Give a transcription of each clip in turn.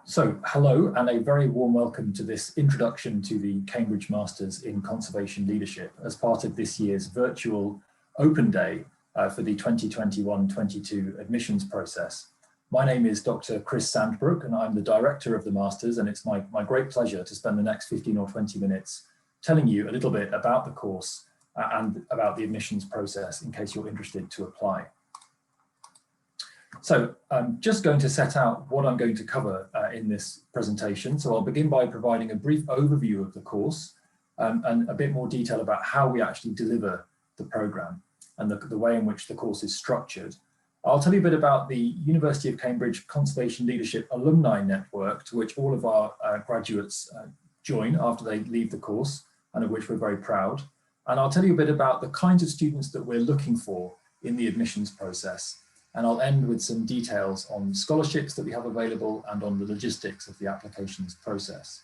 So, hello and a very warm welcome to this introduction to the Cambridge Masters in Conservation Leadership as part of this year's virtual open day for the 2021-22 admissions process. My name is Dr. Chris Sandbrook and I'm the director of the Masters, and it's my great pleasure to spend the next 15 or 20 minutes telling you a little bit about the course and about the admissions process in case you're interested to apply. So I'm just going to set out what I'm going to cover in this presentation. So I'll begin by providing a brief overview of the course and a bit more detail about how we actually deliver the programme and the way in which the course is structured. I'll tell you a bit about the University of Cambridge Conservation Leadership Alumni Network, to which all of our graduates join after they leave the course, and of which we're very proud. And I'll tell you a bit about the kinds of students that we're looking for in the admissions process. And I'll end with some details on scholarships that we have available and on the logistics of the applications process.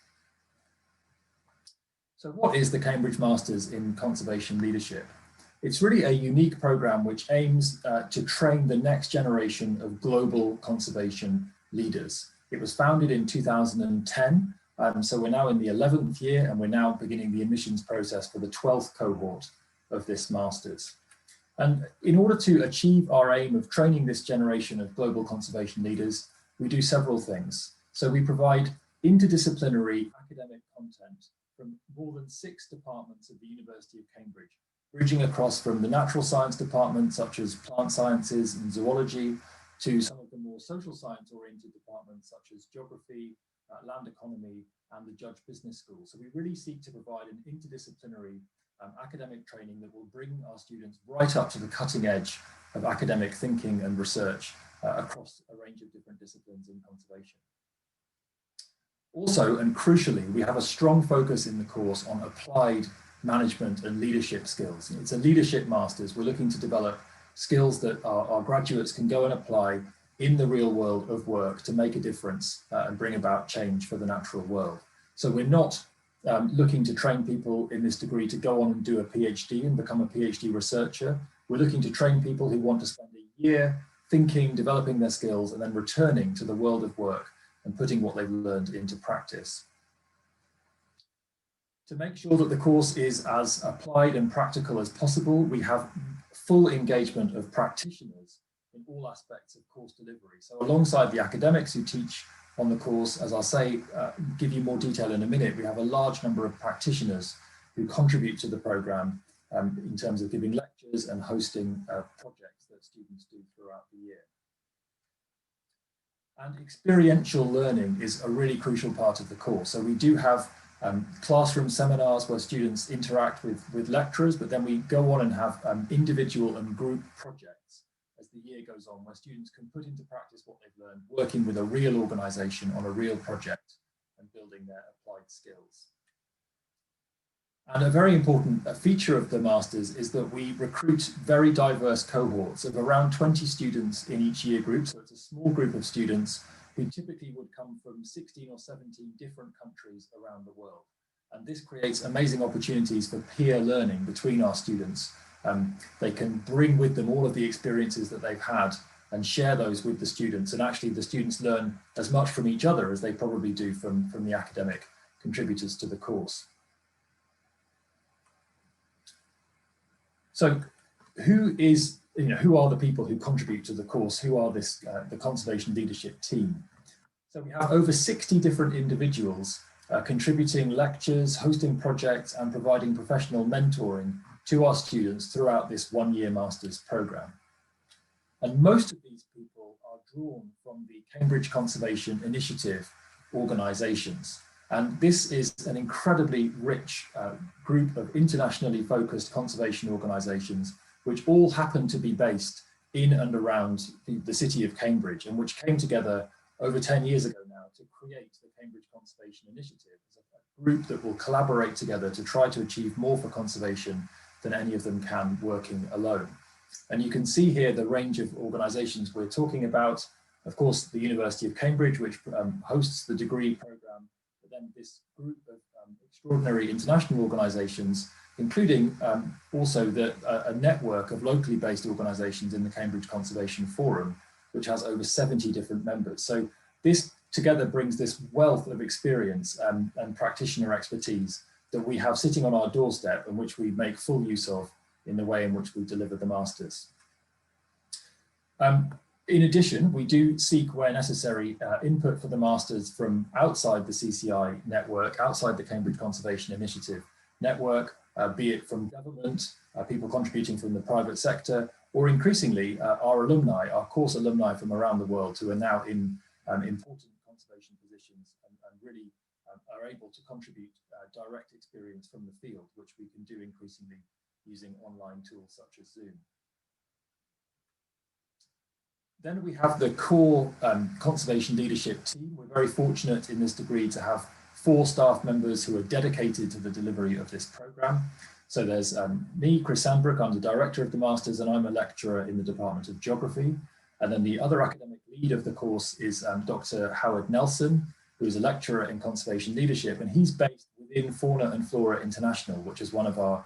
So what is the Cambridge Masters in Conservation Leadership? It's really a unique programme which aims to train the next generation of global conservation leaders. It was founded in 2010, so we're now in the 11th year and we're now beginning the admissions process for the 12th cohort of this Masters. And in order to achieve our aim of training this generation of global conservation leaders, we do several things. So we provide interdisciplinary academic content from more than 6 departments of the University of Cambridge, bridging across from the natural science departments such as plant sciences and zoology to some of the more social science oriented departments such as geography, land economy and the Judge Business School. So we really seek to provide an interdisciplinary academic training that will bring our students right up to the cutting edge of academic thinking and research across a range of different disciplines in conservation. Also, and crucially, we have a strong focus in the course on applied management and leadership skills. It's a leadership masters. We're looking to develop skills that our graduates can go and apply in the real world of work to make a difference and bring about change for the natural world. So we're not looking to train people in this degree to go on and do a PhD and become a PhD researcher. We're looking to train people who want to spend a year thinking, developing their skills, and then returning to the world of work and putting what they've learned into practice. To make sure that the course is as applied and practical as possible, we have full engagement of practitioners in all aspects of course delivery. So alongside the academics who teach on the course, as I'll say, give you more detail in a minute, we have a large number of practitioners who contribute to the programme in terms of giving lectures and hosting projects that students do throughout the year. And experiential learning is a really crucial part of the course. So we do have classroom seminars where students interact with lecturers, but then we go on and have individual and group projects as the year goes on, where students can put into practice what they've learned, working with a real organisation on a real project and building their applied skills. And a very important feature of the Masters is that we recruit very diverse cohorts of around 20 students in each year group. So it's a small group of students who typically would come from 16 or 17 different countries around the world. And this creates amazing opportunities for peer learning between our students. They can bring with them all of the experiences that they've had and share those with the students. And actually the students learn as much from each other as they probably do from the academic contributors to the course. So who are the people who contribute to the course? Who are the conservation leadership team? So we have over 60 different individuals contributing lectures, hosting projects and providing professional mentoring to our students throughout this one-year Masters programme. And most of these people are drawn from the Cambridge Conservation Initiative organisations. And this is an incredibly rich group of internationally focused conservation organisations, which all happen to be based in and around the city of Cambridge, and which came together over 10 years ago now to create the Cambridge Conservation Initiative as a group that will collaborate together to try to achieve more for conservation than any of them can working alone. And you can see here the range of organisations we're talking about. Of course, the University of Cambridge, which hosts the degree programme, but then this group of extraordinary international organisations, including also a network of locally based organisations in the Cambridge Conservation Forum, which has over 70 different members. So this together brings this wealth of experience and practitioner expertise that we have sitting on our doorstep and which we make full use of in the way in which we deliver the masters. In addition, we do seek, where necessary, input for the masters from outside the CCI network, outside the Cambridge Conservation Initiative network, be it from government, people contributing from the private sector, or increasingly our alumni, our course alumni from around the world who are now in important conservation positions and really are able to contribute direct experience from the field, which we can do increasingly using online tools such as Zoom. Then we have the core conservation leadership team. We're very fortunate in this degree to have 4 staff members who are dedicated to the delivery of this programme. So there's me, Chris Sandbrook, I'm the director of the Masters, and I'm a lecturer in the Department of Geography. And then the other academic lead of the course is Dr. Howard Nelson, who is a lecturer in conservation leadership, and he's based within Fauna and Flora International, which is one of our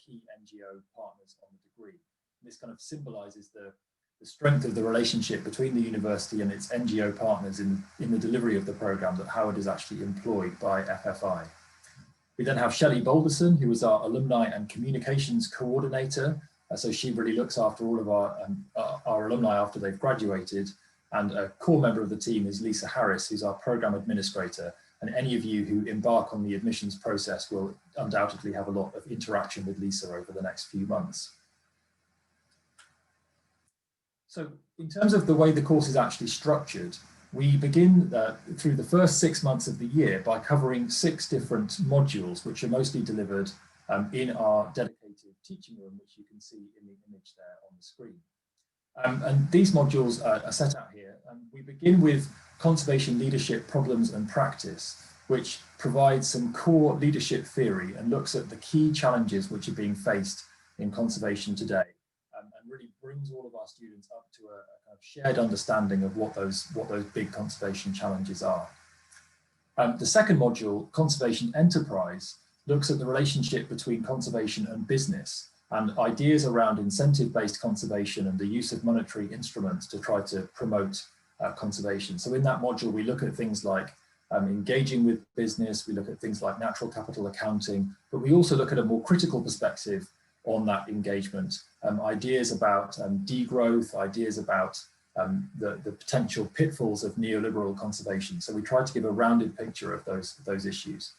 key NGO partners on the degree. This kind of symbolises the strength of the relationship between the university and its NGO partners in the delivery of the programme that Howard is actually employed by FFI. We then have Shelley Balderson, who is our alumni and communications coordinator. So she really looks after all of our alumni after they've graduated. And a core member of the team is Lisa Harris, who's our programme administrator. And any of you who embark on the admissions process will undoubtedly have a lot of interaction with Lisa over the next few months. So in terms of the way the course is actually structured, we begin through the first 6 months of the year by covering 6 different modules, which are mostly delivered in our dedicated teaching room, which you can see in the image there on the screen. And these modules are set out here. We begin with conservation leadership problems and practice, which provides some core leadership theory and looks at the key challenges which are being faced in conservation today. And really brings all of our students up to a kind of shared understanding of what those big conservation challenges are. The second module, Conservation Enterprise, looks at the relationship between conservation and business and ideas around incentive-based conservation and the use of monetary instruments to try to promote conservation. So in that module, we look at things like engaging with business, we look at things like natural capital accounting, but we also look at a more critical perspective on that engagement, ideas about degrowth, ideas about the potential pitfalls of neoliberal conservation. So we try to give a rounded picture of those issues.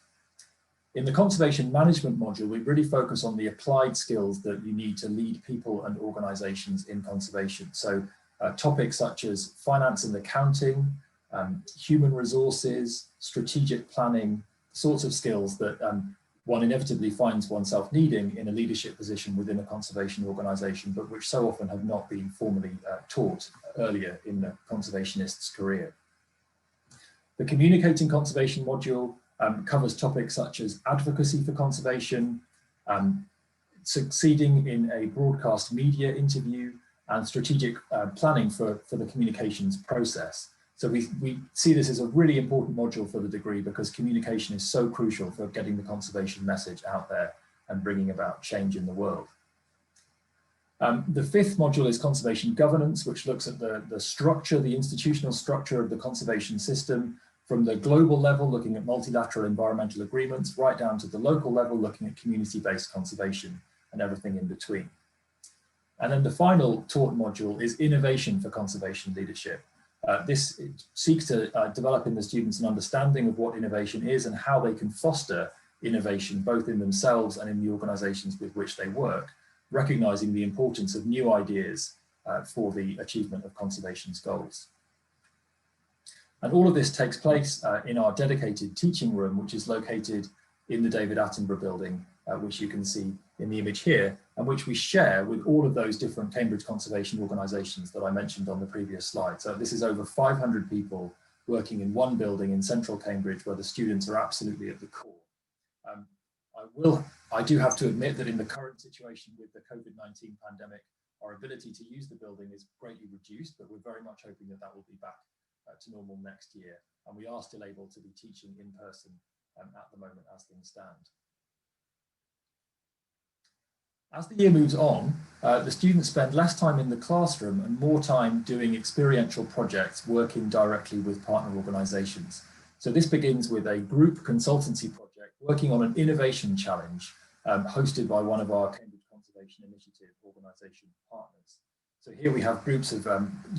In the conservation management module, we really focus on the applied skills that you need to lead people and organizations in conservation. So topics such as finance and accounting, human resources, strategic planning, sorts of skills that one inevitably finds oneself needing in a leadership position within a conservation organization, but which so often have not been formally taught earlier in the conservationist's career. The communicating conservation module covers topics such as advocacy for conservation, succeeding in a broadcast media interview, and strategic planning for the communications process. So we see this as a really important module for the degree because communication is so crucial for getting the conservation message out there and bringing about change in the world. The 5th module is conservation governance, which looks at the structure, the institutional structure of the conservation system from the global level, looking at multilateral environmental agreements, right down to the local level, looking at community-based conservation and everything in between. And then the final taught module is innovation for conservation leadership. This seeks to develop in the students an understanding of what innovation is and how they can foster innovation both in themselves and in the organizations with which they work, recognizing the importance of new ideas for the achievement of conservation's goals. And all of this takes place in our dedicated teaching room, which is located in the David Attenborough building, which you can see in the image here, and which we share with all of those different Cambridge conservation organisations that I mentioned on the previous slide. So this is over 500 people working in one building in central Cambridge where the students are absolutely at the core. I do have to admit that in the current situation with the COVID-19 pandemic, our ability to use the building is greatly reduced, but we're very much hoping that that will be back to normal next year. And we are still able to be teaching in person at the moment as things stand. As the year moves on, the students spend less time in the classroom and more time doing experiential projects, working directly with partner organisations. So this begins with a group consultancy project working on an innovation challenge hosted by one of our Cambridge Conservation Initiative organisation partners. So here we have groups of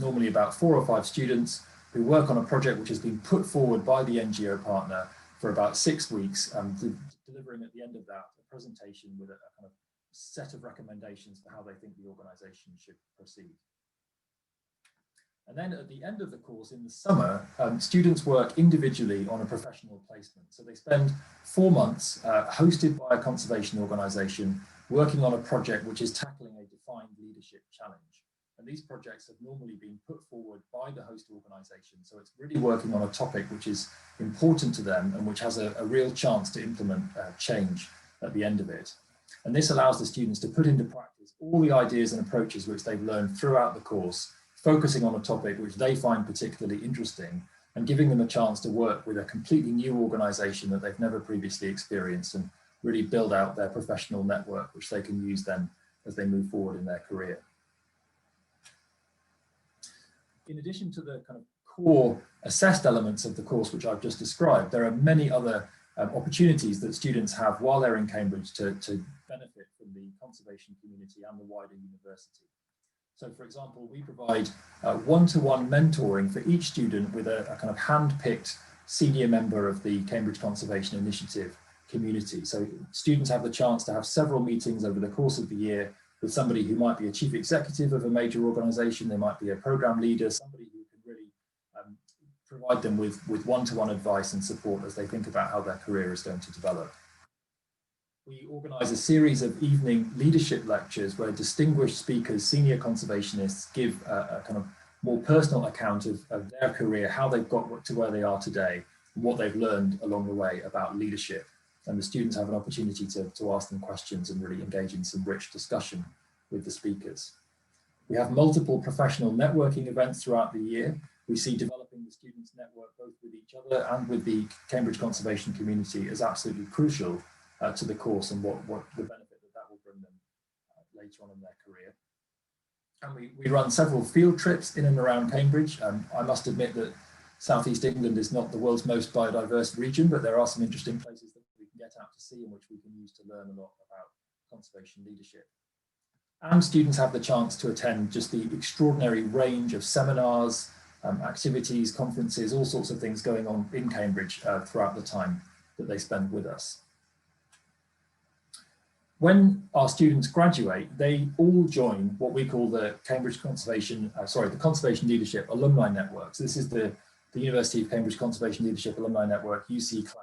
normally about 4 or 5 students who work on a project which has been put forward by the NGO partner for about 6 weeks, delivering at the end of that a presentation with a kind of set of recommendations for how they think the organisation should proceed. And then at the end of the course in the summer, students work individually on a professional placement. So they spend 4 months hosted by a conservation organisation working on a project which is tackling a defined leadership challenge. And these projects have normally been put forward by the host organisation. So it's really working on a topic which is important to them and which has a real chance to implement change at the end of it. And this allows the students to put into practice all the ideas and approaches which they've learned throughout the course, focusing on a topic which they find particularly interesting and giving them a chance to work with a completely new organisation that they've never previously experienced and really build out their professional network, which they can use then as they move forward in their career. In addition to the kind of core assessed elements of the course which I've just described, there are many other opportunities that students have while they're in Cambridge to benefit from the conservation community and the wider university. So for example, we provide one-to-one mentoring for each student with a kind of hand-picked senior member of the Cambridge Conservation Initiative community. So students have the chance to have several meetings over the course of the year with somebody who might be a chief executive of a major organisation, they might be a programme leader, somebody who can really provide them with one-to-one advice and support as they think about how their career is going to develop. We organise a series of evening leadership lectures where distinguished speakers, senior conservationists, give a kind of more personal account of their career, how they've got to where they are today, and what they've learned along the way about leadership. And the students have an opportunity to ask them questions and really engage in some rich discussion with the speakers. We have multiple professional networking events throughout the year. We see developing the students' network both with each other and with the Cambridge conservation community as absolutely crucial to the course and what the benefit that will bring them later on in their career. And we run several field trips in and around Cambridge. I must admit that South East England is not the world's most biodiverse region, but there are some interesting places that we can get out to see and which we can use to learn a lot about conservation leadership. And students have the chance to attend just the extraordinary range of seminars, activities, conferences, all sorts of things going on in Cambridge throughout the time that they spend with us. When our students graduate, they all join what we call the Cambridge Conservation, the Conservation Leadership Alumni Network. So this is the University of Cambridge Conservation Leadership Alumni Network, UCCLAN,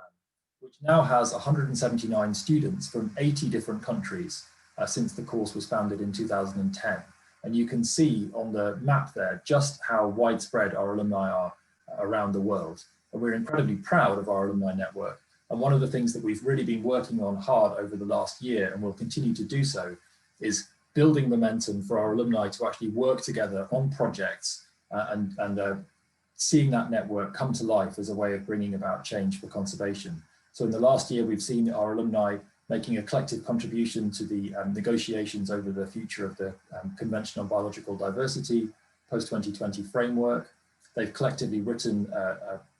which now has 179 students from 80 different countries since the course was founded in 2010. And you can see on the map there just how widespread our alumni are around the world. And we're incredibly proud of our alumni network. And one of the things that we've really been working on hard over the last year, and will continue to do so, is building momentum for our alumni to actually work together on projects and seeing that network come to life as a way of bringing about change for conservation. So in the last year, we've seen our alumni making a collective contribution to the negotiations over the future of the Convention on Biological Diversity post-2020 framework. They've collectively written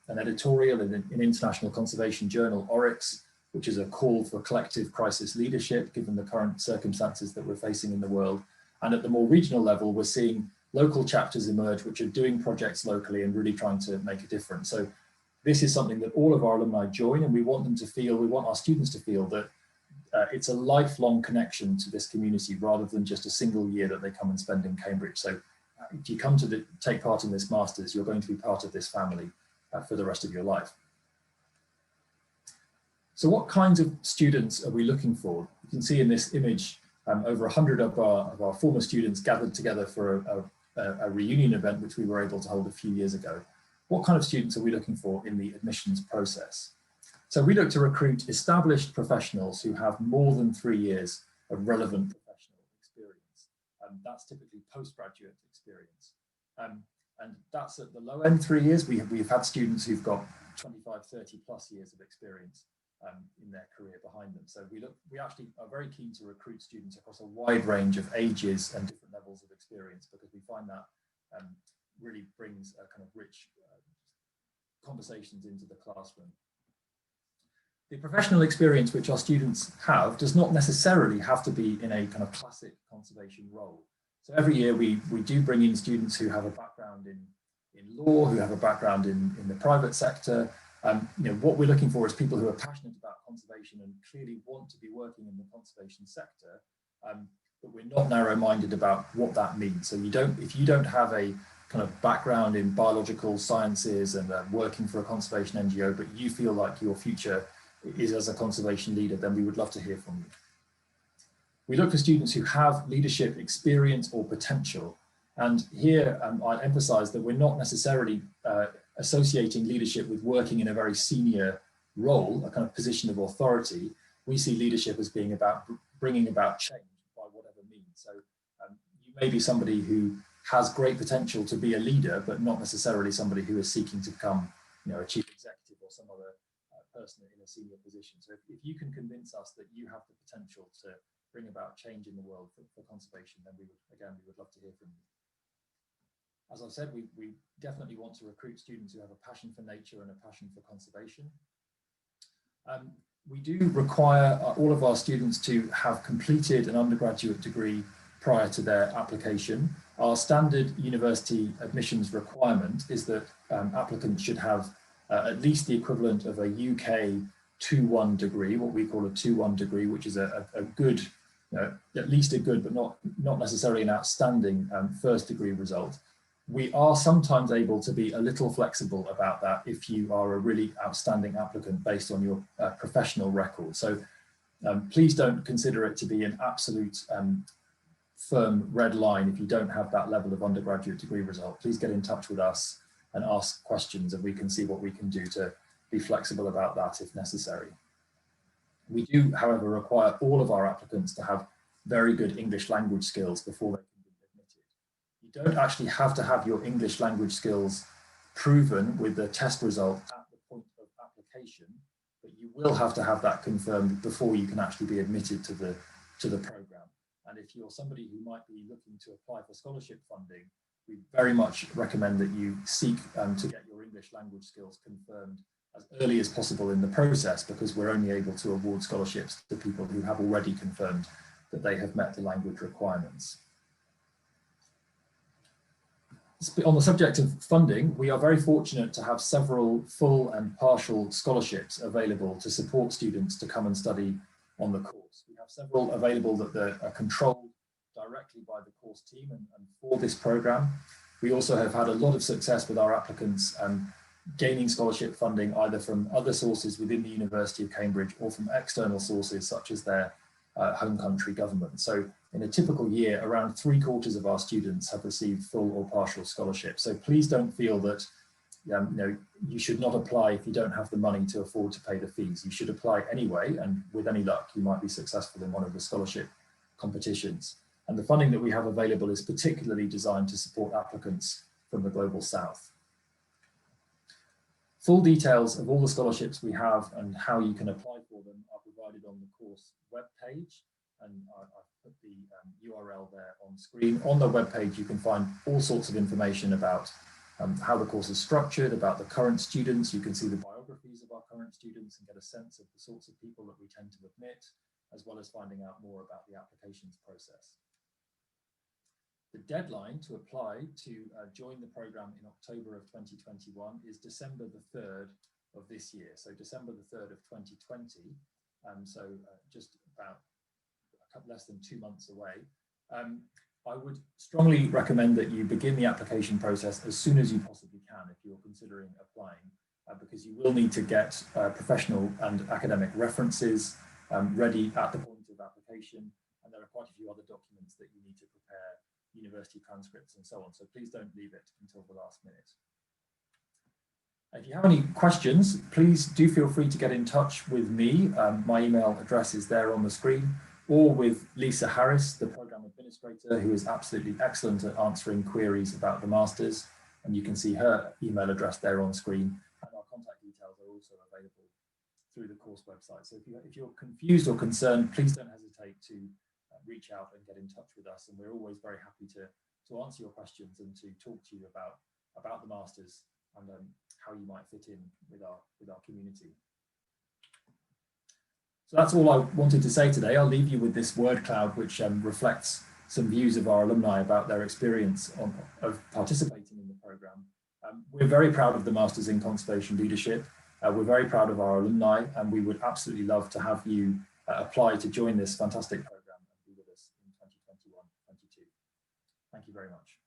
an editorial in an international conservation journal, Oryx, which is a call for collective crisis leadership, given the current circumstances that we're facing in the world. And at the more regional level, we're seeing local chapters emerge, which are doing projects locally and really trying to make a difference. So this is something that all of our alumni join, and we want them to feel, we want our students to feel that it's a lifelong connection to this community rather than just a single year that they come and spend in Cambridge. So if you come to take part in this Masters, you're going to be part of this family for the rest of your life. So what kinds of students are we looking for? You can see in this image over 100 of our former students gathered together for a reunion event which we were able to hold a few years ago. What kind of students are we looking for in the admissions process? So we look to recruit established professionals who have more than 3 years of relevant professional experience. That's typically postgraduate experience. And that's at the low end 3 years. We've had students who've got 25, 30 plus years of experience. in their career behind them. So we actually are very keen to recruit students across a wide range of ages and different levels of experience, because we find that really brings a kind of rich conversations into the classroom. The professional experience which our students have does not necessarily have to be in a kind of classic conservation role. So every year we do bring in students who have a background in law, who have a background in the private sector. What we're looking for is people who are passionate about conservation and clearly want to be working in the conservation sector, but we're not narrow-minded about what that means. So if you don't have a kind of background in biological sciences and working for a conservation NGO, but you feel like your future is as a conservation leader, then we would love to hear from you. We look for students who have leadership experience or potential. And here I emphasize that we're not necessarily associating leadership with working in a very senior role, a kind of position of authority. We see leadership as being about bringing about change by whatever means. So you may be somebody who has great potential to be a leader, but not necessarily somebody who is seeking to become, a chief executive or some other person in a senior position. So if you can convince us that you have the potential to bring about change in the world for conservation, then we would love to hear from you. As I've said, we definitely want to recruit students who have a passion for nature and a passion for conservation. We do require all of our students to have completed an undergraduate degree prior to their application. Our standard university admissions requirement is that applicants should have at least the equivalent of a UK 2-1 degree, what we call a 2-1 degree, which is a good, at least a good, but not necessarily an outstanding first degree result. We are sometimes able to be a little flexible about that if you are a really outstanding applicant based on your professional record. So please don't consider it to be an absolute firm red line if you don't have that level of undergraduate degree result. Please get in touch with us and ask questions, and we can see what we can do to be flexible about that if necessary. We do, however, require all of our applicants to have very good English language skills before they can be admitted. You don't actually have to have your English language skills proven with the test result at the point of application, but you will have to have that confirmed before you can actually be admitted to the program. And if you're somebody who might be looking to apply for scholarship funding, we very much recommend that you seek to get your English language skills confirmed as early as possible in the process, because we're only able to award scholarships to people who have already confirmed that they have met the language requirements. On the subject of funding, we are very fortunate to have several full and partial scholarships available to support students to come and study on the course. We have several available that are controlled directly by the course team and for this program. We also have had a lot of success with our applicants gaining scholarship funding either from other sources within the University of Cambridge or from external sources such as their home country government. So in a typical year, around 3/4 of our students have received full or partial scholarships. So please don't feel that you should not apply if you don't have the money to afford to pay the fees. You should apply anyway, and with any luck, you might be successful in one of the scholarship competitions. And the funding that we have available is particularly designed to support applicants from the Global South. Full details of all the scholarships we have and how you can apply for them are provided on the course webpage, and I've put the URL there on screen. On the webpage, you can find all sorts of information about how the course is structured, about the current students. You can see the biographies of our current students and get a sense of the sorts of people that we tend to admit, as well as finding out more about the applications process. The deadline to apply to join the program in October of 2021 is December the 3rd of this year. So December the 3rd of 2020. Just about less than 2 months away. I would strongly recommend that you begin the application process as soon as you possibly can if you're considering applying, because you will need to get professional and academic references ready at the point of application, and there are quite a few other documents that you need to prepare, university transcripts and so on. So please don't leave it until the last minute. If you have any questions, please do feel free to get in touch with me. My email address is there on the screen, or with Lisa Harris, the program administrator, who is absolutely excellent at answering queries about the masters. And you can see her email address there on screen, and our contact details are also available through the course website. So if you're confused or concerned, please don't hesitate to reach out and get in touch with us. And we're always very happy to answer your questions and to talk to you about the Masters and how you might fit in with our community. So that's all I wanted to say today. I'll leave you with this word cloud, which reflects some views of our alumni about their experience of participating in the programme. We're very proud of the Masters in Conservation Leadership. We're very proud of our alumni, and we would absolutely love to have you apply to join this fantastic programme and be with us in 2021-22. Thank you very much.